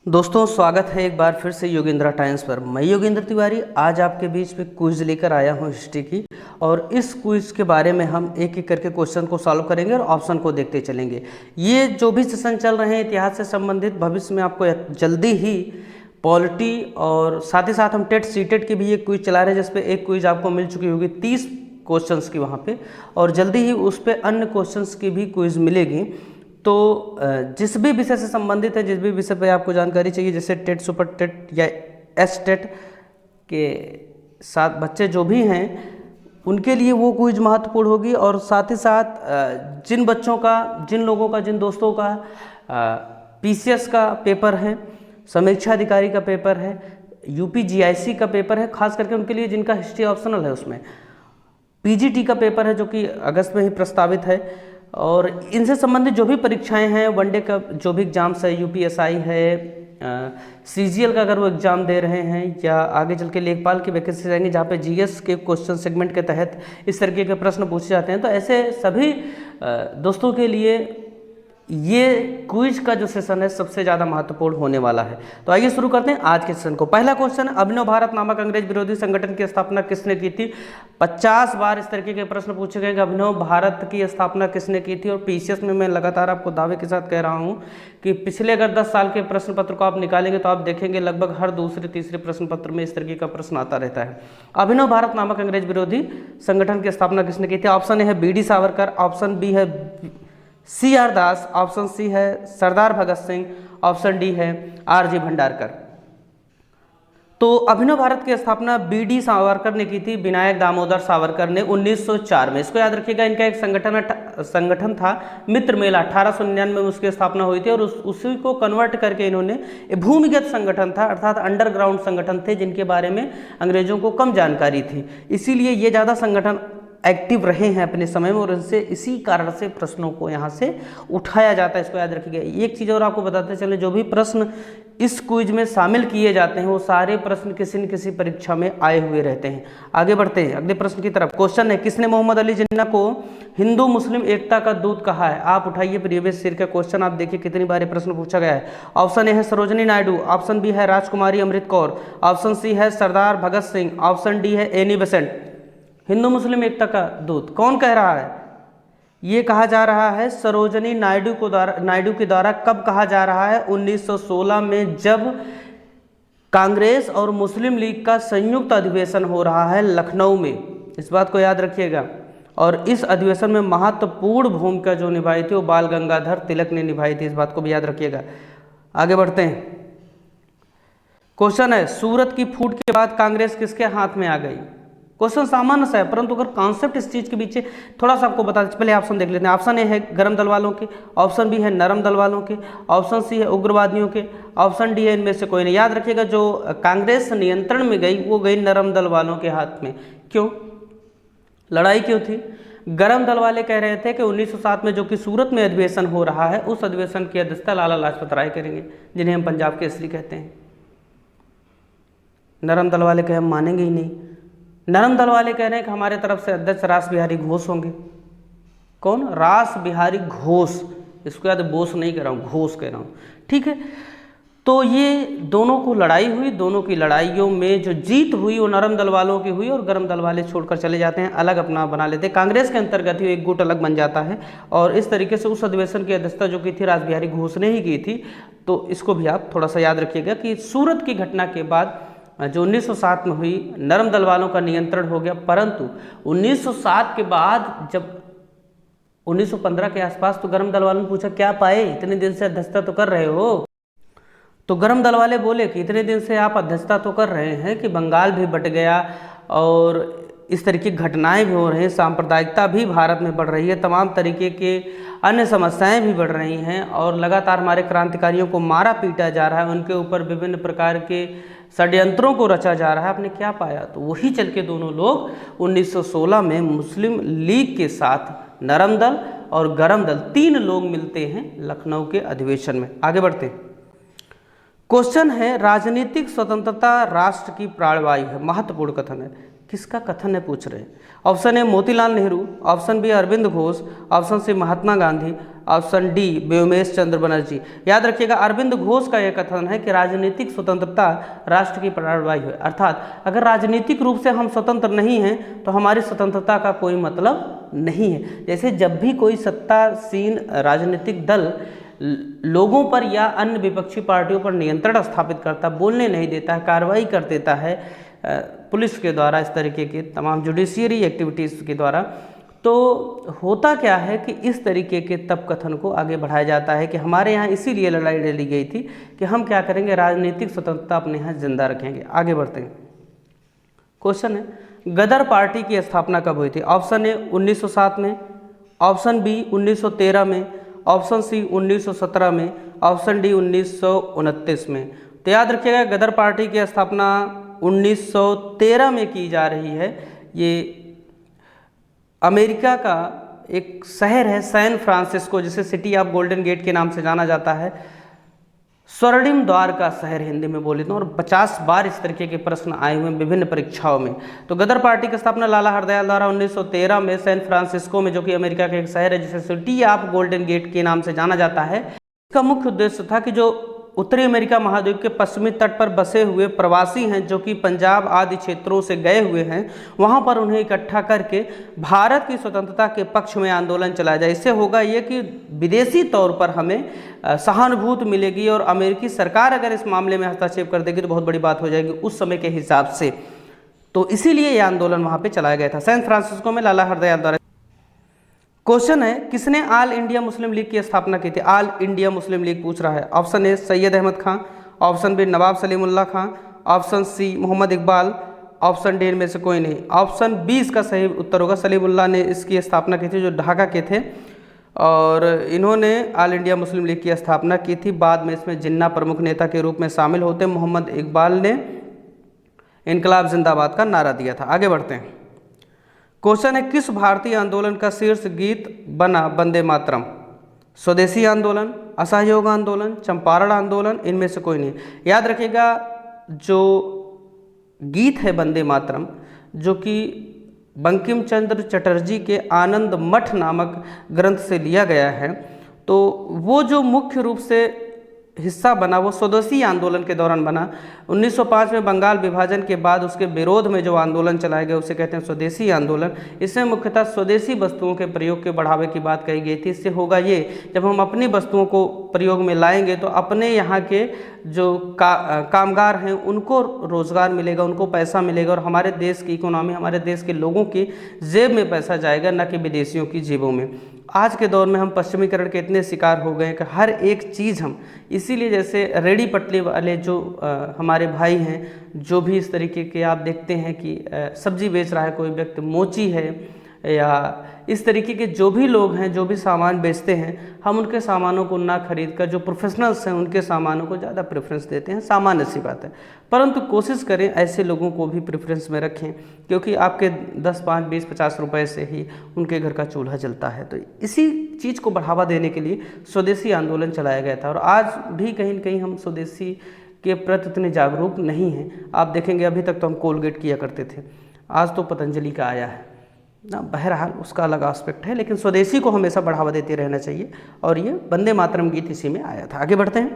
दोस्तों स्वागत है एक बार फिर से योगेंद्र टाइम्स पर। मैं योगेंद्र तिवारी आज आपके बीच में क्विज लेकर आया हूं हिस्ट्री की, और इस क्विज के बारे में हम एक एक करके क्वेश्चन को सॉल्व करेंगे और ऑप्शन को देखते चलेंगे। ये जो भी सेशन चल रहे हैं इतिहास से संबंधित, भविष्य में आपको जल्दी ही पॉलिटी और साथ ही साथ हम टेट सीटेट की भी एक क्विज चला रहे हैं, जिसपे एक क्विज आपको मिल चुकी होगी 30 क्वेश्चंस की वहाँ पे, और जल्दी ही उस पर अन्य क्वेश्चंस की भी क्विज मिलेगी। तो जिस भी विषय से संबंधित है, जिस भी विषय पे आपको जानकारी चाहिए, जैसे टेट, सुपर टेट या एस टेट के साथ बच्चे जो भी हैं उनके लिए वो क्विज महत्वपूर्ण होगी। और साथ ही साथ जिन बच्चों का, जिन लोगों का, जिन दोस्तों का पीसीएस का पेपर है, समीक्षा अधिकारी का पेपर है, यूपी जीआईसी का पेपर है, खास करके उनके लिए जिनका हिस्ट्री ऑप्शनल है, उसमें पीजीटी का पेपर है जो कि अगस्त में ही प्रस्तावित है, और इनसे संबंधित जो भी परीक्षाएं हैं, वनडे का जो भी एग्जाम्स है, यूपीएसआई है, सीजीएल का अगर वो एग्ज़ाम दे रहे हैं, या आगे चल के लेखपाल की वैकेंसी रहेंगी जहाँ पे जीएस के क्वेश्चन सेगमेंट के तहत इस तरीके के प्रश्न पूछे जाते हैं, तो ऐसे सभी दोस्तों के लिए ये क्विज का जो सेशन है सबसे ज़्यादा महत्वपूर्ण होने वाला है। तो आइए शुरू करते हैं आज के सेशन को। पहला क्वेश्चन है, अभिनव भारत नामक अंग्रेज विरोधी संगठन की स्थापना किसने की थी? 50 बार इस तरीके के प्रश्न पूछे गए कि अभिनव भारत की स्थापना किसने की थी। और पीसीएस में मैं लगातार आपको दावे के साथ कह रहा हूँ कि पिछले अगर 10 साल के प्रश्न पत्र को आप निकालेंगे तो आप देखेंगे लगभग हर दूसरे तीसरे प्रश्न पत्र में इस तरीके का प्रश्न आता रहता है। अभिनव भारत नामक अंग्रेज विरोधी संगठन की स्थापना किसने की थी? ऑप्शन ए है B D Savarkar, option B है C R Das, option C है सरदार भगत सिंह, ऑप्शन डी है आर जी भंडारकर। तो अभिनव भारत की स्थापना बी डी सावरकर ने की थी, विनायक दामोदर सावरकर ने 1904 में। इसको याद रखिएगा, इनका एक संगठन था मित्र मेला, 1899 में उसकी स्थापना हुई थी, और उसी को कन्वर्ट करके इन्होंने भूमिगत संगठन था, अर्थात अंडरग्राउंड संगठन थे जिनके बारे में अंग्रेजों को कम जानकारी थी, इसीलिए ये ज़्यादा संगठन एक्टिव रहे हैं अपने समय में, और इनसे इसी कारण से प्रश्नों को यहाँ से उठाया जाता है। इसको याद रखिएगा। एक चीज़ और आपको बताते चलें, जो भी प्रश्न इस क्विज में शामिल किए जाते हैं वो सारे प्रश्न किसी न किसी परीक्षा में आए हुए रहते हैं। आगे बढ़ते हैं अगले प्रश्न की तरफ। क्वेश्चन है, किसने मोहम्मद अली जिन्ना को हिंदू मुस्लिम एकता का दूत कहा है? आप उठाइए प्रीवियस ईयर का क्वेश्चन, आप देखिए कितनी बार प्रश्न पूछा गया है। ऑप्शन ए है सरोजनी नायडू, ऑप्शन बी है राजकुमारी अमृत कौर, ऑप्शन सी है सरदार भगत सिंह, ऑप्शन डी है एनी बेसेंट। हिंदू मुस्लिम एकता का दूत कौन कह रहा है? ये कहा जा रहा है सरोजनी नायडू के द्वारा। कब कहा जा रहा है? 1916 में, जब कांग्रेस और मुस्लिम लीग का संयुक्त अधिवेशन हो रहा है लखनऊ में। इस बात को याद रखिएगा। और इस अधिवेशन में महत्वपूर्ण भूमिका जो निभाई थी वो बाल गंगाधर तिलक ने निभाई थी, इस बात को भी याद रखिएगा। आगे बढ़ते हैं। क्वेश्चन है, सूरत की फूट के बाद कांग्रेस किसके हाथ में आ गई? क्वेश्चन सामान्य सा है, परंतु अगर कॉन्सेप्ट इस चीज के पीछे थोड़ा सा आपको बता दें, पहले ऑप्शन देख लेते हैं। ऑप्शन ए है गरम दल वालों के, ऑप्शन बी है नरम दल वालों के, ऑप्शन सी है उग्रवादियों के, ऑप्शन डी है इनमें से कोई नहीं। याद रखिएगा, जो कांग्रेस नियंत्रण में गई वो गई नरम दल वालों के हाथ में। क्यों? लड़ाई क्यों थी? गरम दल वाले कह रहे थे कि 1907 में जो कि सूरत में अधिवेशन हो रहा है, उस अधिवेशन की अध्यक्षता लाला लाजपत राय करेंगे, जिन्हें हम पंजाब केसरी कहते हैं। नरम दल वाले कहे हम मानेंगे ही नहीं। नरम दल वाले कह रहे हैं कि हमारे तरफ से अध्यक्ष रास बिहारी घोष होंगे। कौन? रास बिहारी घोष। इसको याद, बोस नहीं कह रहा हूँ, घोष कह रहा हूँ, ठीक है। तो ये दोनों को लड़ाई हुई, दोनों की लड़ाइयों में जो जीत हुई वो नरम दल वालों की हुई, और गरम दल वाले छोड़कर चले जाते हैं, अलग अपना बना लेते हैं। कांग्रेस के अंतर्गत ही एक गुट अलग बन जाता है, और इस तरीके से उस अधिवेशन की अध्यक्षता जो की थी रास बिहारी घोष ने ही की थी। तो इसको भी आप थोड़ा सा याद रखिएगा कि सूरत की घटना के बाद जो 1907 में हुई, नरम दल वालों का नियंत्रण हो गया। परंतु 1907 के बाद जब 1915 के आसपास, तो गरम दल वालों ने पूछा क्या पाए, इतने दिन से अध्यक्षता तो कर रहे हो। तो गरम दल वाले बोले कि इतने दिन से आप अध्यक्षता तो कर रहे हैं कि बंगाल भी बट गया, और इस तरीके की घटनाएं भी हो रही हैं, सांप्रदायिकता भी भारत में बढ़ रही है, तमाम तरीके के अन्य समस्याएं भी बढ़ रही हैं, और लगातार हमारे क्रांतिकारियों को मारा पीटा जा रहा है, उनके ऊपर विभिन्न प्रकार के षड्यंत्रों को रचा जा रहा है। आपने क्या पाया? तो वही चल के दोनों लोग 1916 में मुस्लिम लीग के साथ नरम दल और गरम दल, 3 लोग मिलते हैं लखनऊ के अधिवेशन में। आगे बढ़ते हैं। क्वेश्चन है, राजनीतिक स्वतंत्रता राष्ट्र की प्राणवायु है। महत्वपूर्ण कथन है। किसका कथन है पूछ रहे हैं? Option A Motilal Nehru, option B Arvind Ghosh, option C Mahatma Gandhi, option D Vyomesh Chandra Banerjee. याद रखिएगा अरविंद घोष का यह कथन है कि राजनीतिक स्वतंत्रता राष्ट्र की प्राणवायु है, अर्थात अगर राजनीतिक रूप से हम स्वतंत्र नहीं हैं तो हमारी स्वतंत्रता का कोई मतलब नहीं है। जैसे जब भी कोई सत्तासीन राजनीतिक दल लोगों पर या अन्य विपक्षी पार्टियों पर नियंत्रण स्थापित करता, बोलने नहीं देता है, कार्रवाई कर देता है पुलिस के द्वारा, इस तरीके के तमाम जुडिशियरी एक्टिविटीज़ के द्वारा, तो होता क्या है कि इस तरीके के तब कथन को आगे बढ़ाया जाता है कि हमारे यहाँ इसीलिए लड़ाई लड़ी गई थी कि हम क्या करेंगे, राजनीतिक स्वतंत्रता अपने यहाँ जिंदा रखेंगे। आगे बढ़ते हैं। क्वेश्चन है गदर पार्टी की स्थापना कब हुई थी? ऑप्शन ए 1907 में, ऑप्शन बी 1913 में, ऑप्शन सी 1917 में, ऑप्शन डी 1929 में। तो याद रखिएगा गदर पार्टी की स्थापना 1913 में की जा रही है। ये अमेरिका का एक शहर है सैन फ्रांसिस्को, जिसे सिटी ऑफ गोल्डन गेट के नाम से जाना जाता है, स्वर्णिम द्वार का शहर हिंदी में बोले तो, और 50 बार इस तरीके के प्रश्न आए हुए हैं विभिन्न परीक्षाओं में। तो गदर पार्टी की स्थापना लाला हरदयाल द्वारा 1913 में सैन फ्रांसिस्को में, जो कि अमेरिका का एक शहर है जिसे सिटी ऑफ गोल्डन गेट के नाम से जाना जाता है। इसका मुख्य उद्देश्य था कि जो उत्तरी अमेरिका महाद्वीप के पश्चिमी तट पर बसे हुए प्रवासी हैं जो कि पंजाब आदि क्षेत्रों से गए हुए हैं, वहां पर उन्हें इकट्ठा करके भारत की स्वतंत्रता के पक्ष में आंदोलन चलाया जाए। इससे होगा ये कि विदेशी तौर पर हमें सहानुभूति मिलेगी और अमेरिकी सरकार अगर इस मामले में हस्तक्षेप कर देगी तो बहुत बड़ी बात हो जाएगी उस समय के हिसाब से। तो इसीलिए ये आंदोलन वहाँ पर चलाया गया था सैन फ्रांसिस्को में लाला हरदयाल द्वारा। क्वेश्चन है किसने ऑल इंडिया मुस्लिम लीग की स्थापना की थी? ऑल इंडिया मुस्लिम लीग पूछ रहा है। Option A Syed Ahmad Khan, option B Nawab Salimullah Khan, option C Mohammad Iqbal, option D इनमें से कोई नहीं। ऑप्शन बी इसका सही उत्तर होगा, सलीमुल्लाह ने इसकी स्थापना की थी, जो ढाका के थे, और इन्होंने ऑल इंडिया मुस्लिम लीग की स्थापना की थी। बाद में इसमें जिन्ना प्रमुख नेता के रूप में शामिल होते। मोहम्मद इकबाल ने इनकलाब जिंदाबाद का नारा दिया था। आगे बढ़ते हैं। क्वेश्चन है किस भारतीय आंदोलन का शीर्ष गीत बना वंदे मातरम? स्वदेशी आंदोलन, असहयोग आंदोलन, चंपारण आंदोलन, इनमें से कोई नहीं। याद रखिएगा जो गीत है वंदे मातरम, जो कि बंकिम चंद्र चटर्जी के आनंद मठ नामक ग्रंथ से लिया गया है, तो वो जो मुख्य रूप से हिस्सा बना वो स्वदेशी आंदोलन के दौरान बना। 1905 में बंगाल विभाजन के बाद उसके विरोध में जो आंदोलन चलाया गया उसे कहते हैं स्वदेशी आंदोलन। इसमें मुख्यतः स्वदेशी वस्तुओं के प्रयोग के बढ़ावे की बात कही गई थी। इससे होगा ये, जब हम अपनी वस्तुओं को प्रयोग में लाएंगे तो अपने यहाँ के जो कामगार हैं उनको रोज़गार मिलेगा, उनको पैसा मिलेगा, और हमारे देश की इकोनॉमी, हमारे देश के लोगों की जेब में पैसा जाएगा, न कि विदेशियों की जेबों में। आज के दौर में हम पश्चिमीकरण के इतने शिकार हो गए कि हर एक चीज़ हम, इसीलिए जैसे रेडी पटली वाले जो हमारे भाई हैं, जो भी इस तरीके के आप देखते हैं कि सब्जी बेच रहा है कोई व्यक्ति, मोची है, या इस तरीके के जो भी लोग हैं जो भी सामान बेचते हैं, हम उनके सामानों को ना खरीद कर जो प्रोफेशनल्स हैं उनके सामानों को ज़्यादा प्रेफरेंस देते हैं। सामान्य सी बात है, परंतु कोशिश करें ऐसे लोगों को भी प्रेफरेंस में रखें, क्योंकि आपके 10, 5, 20, 50 रुपए से ही उनके घर का चूल्हा जलता है। तो इसी चीज़ को बढ़ावा देने के लिए स्वदेशी आंदोलन चलाया गया था, और आज भी कहीं न कहीं हम स्वदेशी के प्रति इतने जागरूक नहीं हैं। आप देखेंगे अभी तक तो हम कोलगेट किया करते थे, आज तो पतंजलि का आया है ना। बहरहाल उसका अलग एस्पेक्ट है, लेकिन स्वदेशी को हमेशा बढ़ावा देते रहना चाहिए, और ये वंदे मातरम गीत इसी में आया था। आगे बढ़ते हैं।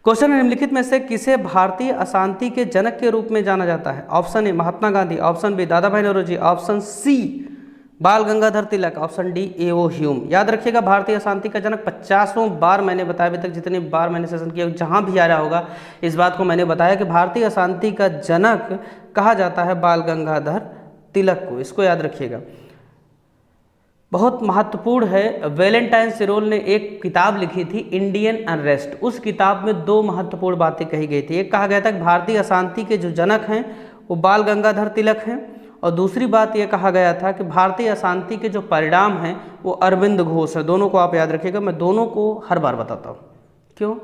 क्वेश्चन निम्नलिखित में से किसे भारतीय अशांति के जनक के रूप में जाना जाता है? Option A Mahatma Gandhi, option B Dadabhai Naoroji, option C Bal Gangadhar Tilak, option D A O. Hume. याद रखिएगा भारतीय अशांति का जनक 50 बार मैंने बताया, अभी तक जितनी बार मैंने सेशन किया जहाँ भी आ रहा होगा इस बात को मैंने बताया कि भारतीय अशांति का जनक कहा जाता है बाल गंगाधर तिलक को। इसको याद रखिएगा, बहुत महत्वपूर्ण है। वैलेंटाइन सिरोल ने एक किताब लिखी थी इंडियन अनरेस्ट, उस किताब में 2 महत्वपूर्ण बातें कही गई थी। एक कहा गया था कि भारतीय अशांति के जो जनक हैं वो बाल गंगाधर तिलक हैं, और दूसरी बात यह कहा गया था कि भारतीय अशांति के जो परिणाम हैं वो अरविंद घोष है। दोनों को आप याद रखिएगा, मैं दोनों को हर बार बताता हूँ। क्यों?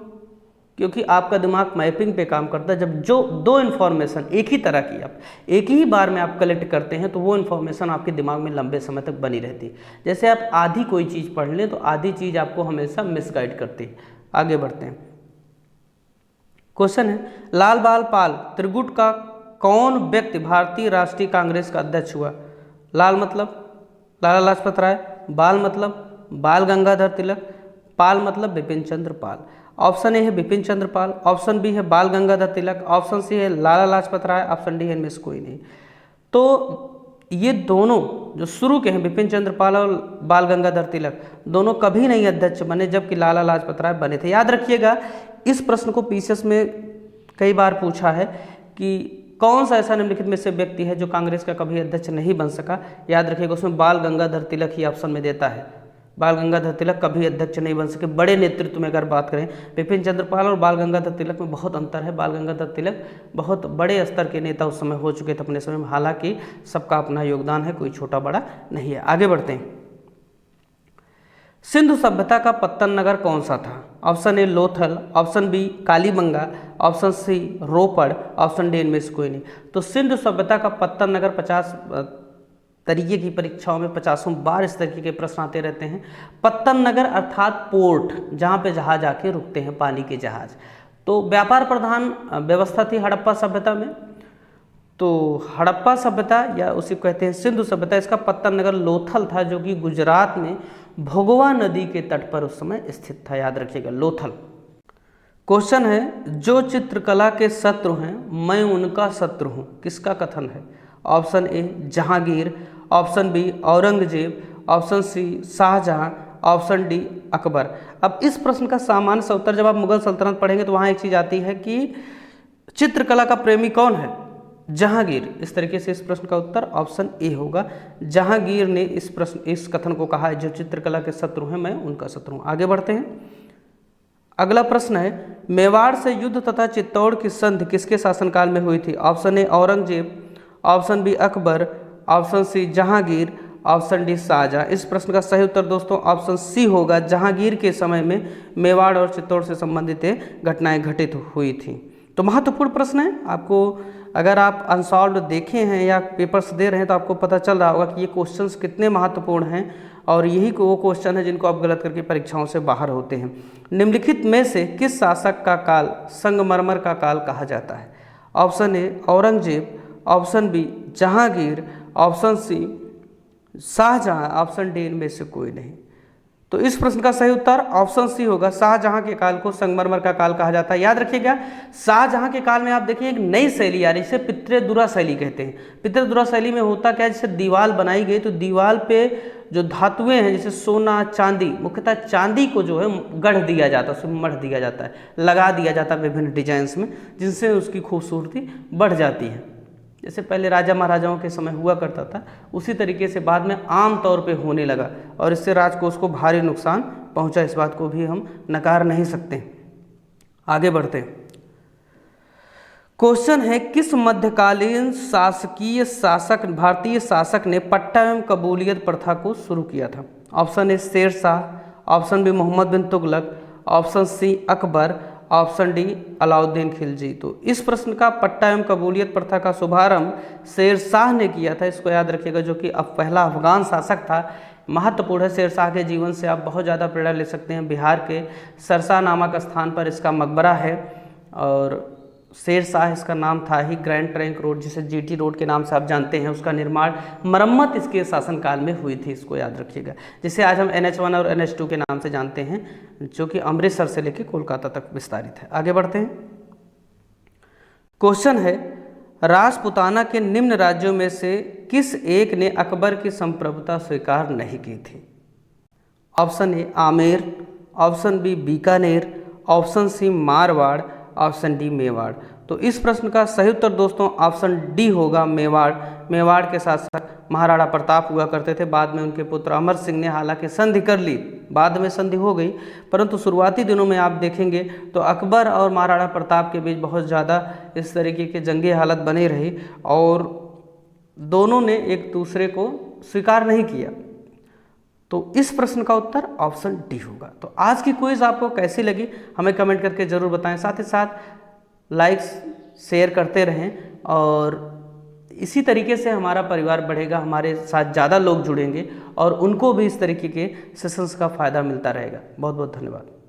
क्योंकि आपका दिमाग मैपिंग पे काम करता है। जब जो 2 इन्फॉर्मेशन एक ही तरह की आप एक ही बार में आप कलेक्ट करते हैं तो वो इन्फॉर्मेशन आपके दिमाग में लंबे समय तक बनी रहती है। जैसे आप आधी कोई चीज़ पढ़ लें तो आधी चीज़ आपको हमेशा मिसगाइड करती है। आगे बढ़ते हैं। क्वेश्चन है लाल बाल पाल त्रिगुट का कौन व्यक्ति भारतीय राष्ट्रीय कांग्रेस का अध्यक्ष हुआ? लाल मतलब लाला लाजपत राय, बाल मतलब बाल गंगाधर तिलक, पाल मतलब बिपिन चंद्र पाल। ऑप्शन ए है बिपिन चंद्र पाल, ऑप्शन बी है बाल गंगाधर तिलक, ऑप्शन सी है लाला लाजपत राय, ऑप्शन डी है इनमें से कोई नहीं। तो ये दोनों जो शुरू के हैं बिपिन चंद्र पाल और बाल गंगाधर तिलक, दोनों कभी नहीं अध्यक्ष बने, जबकि लाला लाजपत राय बने थे। याद रखिएगा, इस प्रश्न को पीसीएस में कई बार पूछा है कि कौन सा ऐसा निम्नलिखित में से व्यक्ति है जो कांग्रेस का कभी अध्यक्ष नहीं बन सका। याद रखिएगा, उसमें बाल गंगाधर तिलक ही ऑप्शन में देता है। बाल गंगाधर तिलक कभी अध्यक्ष नहीं बन सके। बड़े नेतृत्व में अगर बात करें, बिपिन चंद्र पाल और बाल गंगाधर तिलक में बहुत अंतर है। बाल गंगाधर तिलक बहुत बड़े स्तर के नेता उस समय हो चुके थे अपने समय में, हालांकि सबका अपना योगदान है, कोई छोटा बड़ा नहीं है। आगे बढ़ते हैं। सिंधु सभ्यता का पत्तन नगर कौन सा था? Option A Lothal, option B Kalibangan, option C Ropar, option D इनमें से कोई नहीं। तो सिंधु सभ्यता का पत्तन नगर 50 तरीके की परीक्षाओं में 50 बार इस तरीके के प्रश्न आते रहते हैं। पत्तन नगर अर्थात पोर्ट, जहाँ पे जहाज आके रुकते हैं, पानी के जहाज। तो व्यापार प्रधान व्यवस्था थी हड़प्पा सभ्यता में। तो हड़प्पा सभ्यता या उसी को कहते हैं सिंधु सभ्यता, इसका पत्तन नगर लोथल था, जो कि गुजरात में भोगवा नदी के तट पर उस समय स्थित था। याद रखिएगा, लोथल। क्वेश्चन है, जो चित्रकला के शत्रु हैं मैं उनका शत्रु हूँ, किसका कथन है? Option A Jahangir, option B Aurangzeb, option C Shahjahan, option D Akbar. अब इस प्रश्न का सामान्य सा उत्तर, जब आप मुगल सल्तनत पढ़ेंगे तो वहाँ एक चीज़ आती है कि चित्रकला का प्रेमी कौन है? जहांगीर। इस तरीके से इस प्रश्न का उत्तर ऑप्शन ए होगा। जहांगीर ने इस कथन को कहा है, जो चित्रकला के शत्रु हैं मैं उनका शत्रु हूँ। आगे बढ़ते हैं। अगला प्रश्न है, मेवाड़ से युद्ध तथा चित्तौड़ की संधि किसके शासनकाल में हुई थी? Option A Aurangzeb, option B Akbar, option C Jahangir, option D Shahjahan. इस प्रश्न का सही उत्तर दोस्तों ऑप्शन सी होगा। जहांगीर के समय में मेवाड़ और चित्तौड़ से संबंधित घटनाएं घटित हुई थी। तो महत्वपूर्ण प्रश्न है। आपको अगर आप अनसॉल्व्ड देखे हैं या पेपर्स दे रहे हैं तो आपको पता चल रहा होगा कि ये क्वेश्चंस कितने महत्वपूर्ण हैं, और यही वो क्वेश्चन है जिनको आप गलत करके परीक्षाओं से बाहर होते हैं। निम्नलिखित में से किस शासक का काल संगमरमर का काल कहा जाता है? Option A Aurangzeb, option B Jahangir, option C Shahjahan, option D इनमें से कोई नहीं। तो इस प्रश्न का सही उत्तर ऑप्शन सी होगा। शाहजहां के काल को संगमरमर का काल कहा जाता है। याद रखिएगा, शाहजहां के काल में आप देखिए एक नई शैली आ रही है, इसे पितृदुरा शैली कहते हैं। पितृदुरा शैली में होता क्या है, जैसे दीवार बनाई गई तो दीवार पे जो धातुएं हैं जैसे सोना चांदी, मुख्यतः चांदी को जो है गढ़ दिया जाता है, उसमें मढ़ दिया जाता है, लगा दिया जाता है विभिन्न डिजाइंस में, जिनसे उसकी खूबसूरती बढ़ जाती है। जैसे पहले राजा महाराजाओं के समय हुआ करता था, उसी तरीके से बाद में आम तौर पे होने लगा, और इससे राजकोष को भारी नुकसान पहुंचा। इस बात को भी हम नकार नहीं सकते। आगे बढ़ते हैं। क्वेश्चन है, किस मध्यकालीन शासकीय शासक भारतीय शासक ने पट्टा एवं कबूलियत प्रथा को शुरू किया था? Option A Sher Shah, option B Mohammad bin Tughlaq, option C Akbar, option D Alauddin Khilji. तो इस प्रश्न का पट्टा एवं कबूलियत प्रथा का शुभारंभ शेर शाह ने किया था। इसको याद रखिएगा, जो कि अब पहला अफगान शासक था। महत्वपूर्ण है, शेर शाह के जीवन से आप बहुत ज़्यादा प्रेरणा ले सकते हैं। बिहार के सरसा नामक स्थान पर इसका मकबरा है, और शेर शाह इसका नाम था ही। ग्रैंड ट्रंक रोड, जिसे जीटी रोड के नाम से आप जानते हैं, उसका निर्माण मरम्मत इसके शासनकाल में हुई थी। इसको याद रखिएगा, जिसे आज हम NH1 और NH2 के नाम से जानते हैं, जो कि अमृतसर से लेकर कोलकाता तक विस्तारित है। आगे बढ़ते हैं। क्वेश्चन है, राजपूताना के निम्न राज्यों में से किस एक ने अकबर की संप्रभुता स्वीकार नहीं की थी? Option A Amer, option B Bikaner, option C Marwar, option D Mewar. तो इस प्रश्न का सही उत्तर दोस्तों ऑप्शन डी होगा, मेवाड़। मेवाड़ के शासक महाराणा प्रताप हुआ करते थे। बाद में उनके पुत्र अमर सिंह ने हालांकि संधि कर ली, बाद में संधि हो गई, परंतु शुरुआती दिनों में आप देखेंगे तो अकबर और महाराणा प्रताप के बीच बहुत ज़्यादा इस तरीके के जंगी हालत बनी रही, और दोनों ने एक दूसरे को स्वीकार नहीं किया। तो इस प्रश्न का उत्तर ऑप्शन डी होगा। तो आज की क्विज आपको कैसी लगी हमें कमेंट करके ज़रूर बताएं। साथ ही साथ लाइक्स शेयर करते रहें, और इसी तरीके से हमारा परिवार बढ़ेगा, हमारे साथ ज़्यादा लोग जुड़ेंगे और उनको भी इस तरीके के सेशंस का फ़ायदा मिलता रहेगा। बहुत बहुत धन्यवाद।